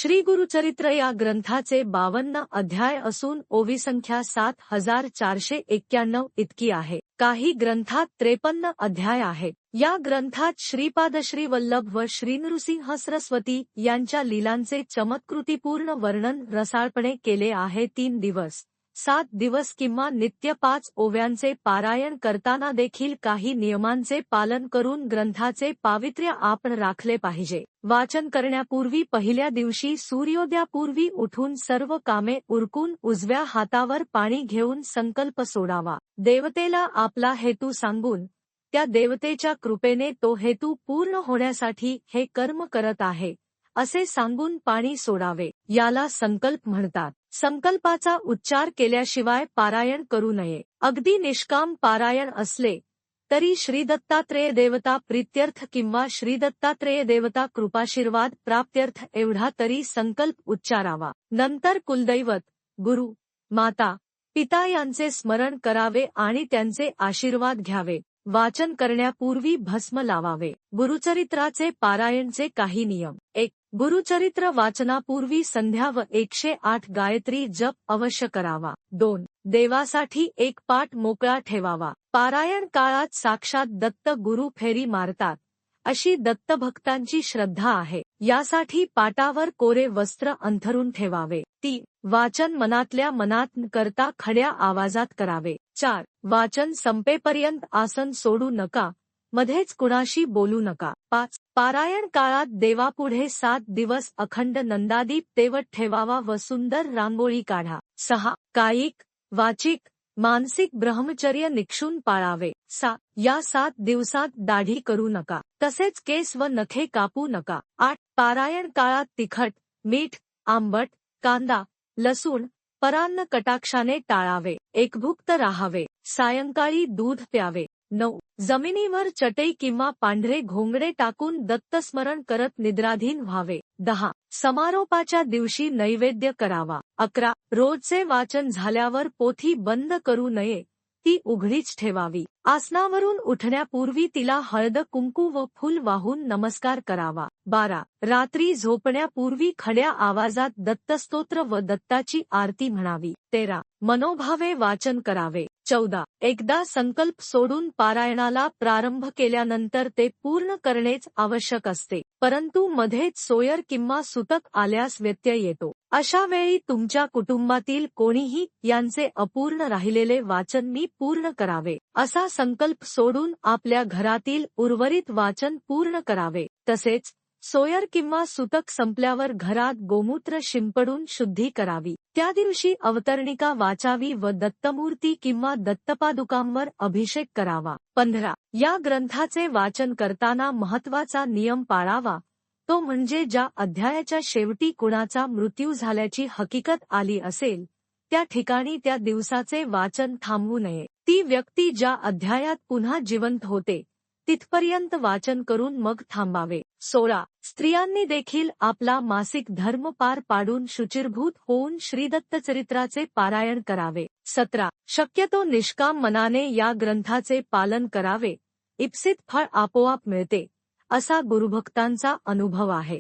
श्री गुरुचरित्र या ग्रंथाचे 52 अध्याय असून ओवी संख्या 7491 इतकी आहे। काही ग्रंथात 53 अध्याय आहेत। या ग्रंथात श्रीपाद श्री वल्लभ व श्री नृसिंह सरस्वती यांच्या लीलांचे चमत्कृतीपूर्ण वर्णन रसाळपणे केले आहे। 3 दिवस 7 दिवस किंवा नित्य 5 ओव्यांचे पारायण करताना देखील काही नियमांचे पालन करून ग्रंथाचे पावित्र्य आपण राखले पाहिजे। वाचन करण्यापूर्वी पहिल्या दिवशी सूर्योदयापूर्वी उठून सर्व कामे उरकून उजव्या हातावर पाणी घेऊन संकल्प सोडावा। देवतेला आपला हेतू सांगून त्या देवतेच्या कृपेने तो हेतू पूर्ण होण्यासाठी हे कर्म करत आहे असे सांगून पाणी सोडावे। याला संकल्प म्हणतात। संकल्पाचा उच्चार केल्याशिवाय पारायण करू नये। अगदी निष्काम पारायण असले तरी श्री दत्तात्रेय देवता प्रीत्यर्थ किंवा श्री दत्तात्रेय देवता कृपाशीर्वाद प्राप्त्यर्थ एवढा तरी संकल्प उच्चारावा। नंतर कुलदैवत, गुरु, माता, पिता यांचे स्मरण करावे आणि त्यांचे आशीर्वाद घ्यावे। वाचन करण्यापूर्वी भस्म लावावे। गुरुचरित्राचे पारायणचे काही नियम। 1. गुरुचरित्र वाचनापूर्वी संध्या व 108 गायत्री जप अवश्य करावा। 2. देवासाठी एक पाट मोकळा ठेवावा। पारायण काळात साक्षात दत्त गुरु फेरी मारतात अशी दत्तभक्तांची श्रद्धा आहे। यासाठी पाटावर कोरे वस्त्र अंथरून ठेवावे। 3. वाचन मनातल्या मनात न करता खड्या आवाजात करावे। 4. वाचन संपेपर्यंत आसन सोडू नका, मध्येच कुणाशी बोलू नका। 5. पारायण काळात देवापुढे 7 दिवस अखंड नंदादीप तेवत ठेवावा व सुंदर रांगोळी काढा। 6. कायिक, वाचिक, मानसिक ब्रह्मचर्य निक्षून पाळावे। 7. या 7 दिवसात दाढी करू नका, तसेच केस व नखे कापू नका। 8. पारायण काळात तिखट, मीठ, आंबट, कांदा, लसूण, परान्न कटाक्षाने टाळावे। एकभुक्त राहावे। सायंकाळी दूध प्यावे। 9. जमिनीवर चटई किंवा पांढरे घोंगडे टाकून दत्तस्मरण करत निद्राधीन व्हावे। 10. समारोपाच्या दिवशी नैवेद्य करावा। 11. रोजचे वाचन झाल्यावर पोथी बंद करू नये, ती उघडीच ठेवावी। आसनावरून उठण्यापूर्वी तिला हळद कुंकू व फूल वाहून नमस्कार करावा। 12. रात्री झोपण्यापूर्वी खड्या आवाजात दत्तस्तोत्र व दत्ताची आरती म्हणावी। 13. मनोभावे वाचन करावे। 14. एकदा संकल्प सोडून पारायणाला प्रारंभ केल्यानंतर ते पूर्ण करणेच आवश्यक असते, परंतु मध्येच सोयर किंवा सुतक आल्यास व्यत्यय येतो। अशा वेळी तुमच्या कुटुंबातील कोणीही यांचे अपूर्ण राहिलेले वाचन मी पूर्ण करावे असा संकल्प सोडून आपल्या घरातील उर्वरित वाचन पूर्ण करावे। तसेच सोयर किंवा सुतक संपल्यावर घरात गोमूत्र शिंपडून शुद्धी करावी। त्या दिवशी अवतरणिका वाचावी व दत्तमूर्ती किंवा दत्तपादुकांवर अभिषेक करावा। 15. या ग्रंथाचे वाचन करताना महत्त्वाचा नियम पाळावा, तो म्हणजे ज्या अध्यायाच्या शेवटी कुणाचा मृत्यू झाल्याची हकीकत आली असेल त्या ठिकाणी त्या दिवसाचे वाचन थांबवू नये। ती व्यक्ती ज्या अध्यायात पुन्हा जिवंत होते तिथपर्यंत वाचन करून मग थांबावे। 16. स्त्रियांनी देखील आपला मासिक धर्म पार पाडून शुचिर्भूत होऊन श्रीदत्तचरित्राचे पारायण करावे। 17. शक्यतो निष्काम मनाने या ग्रंथाचे पालन करावे, इप्सित फळ आपोआप मिळते असा गुरुभक्तांचा अनुभव आहे।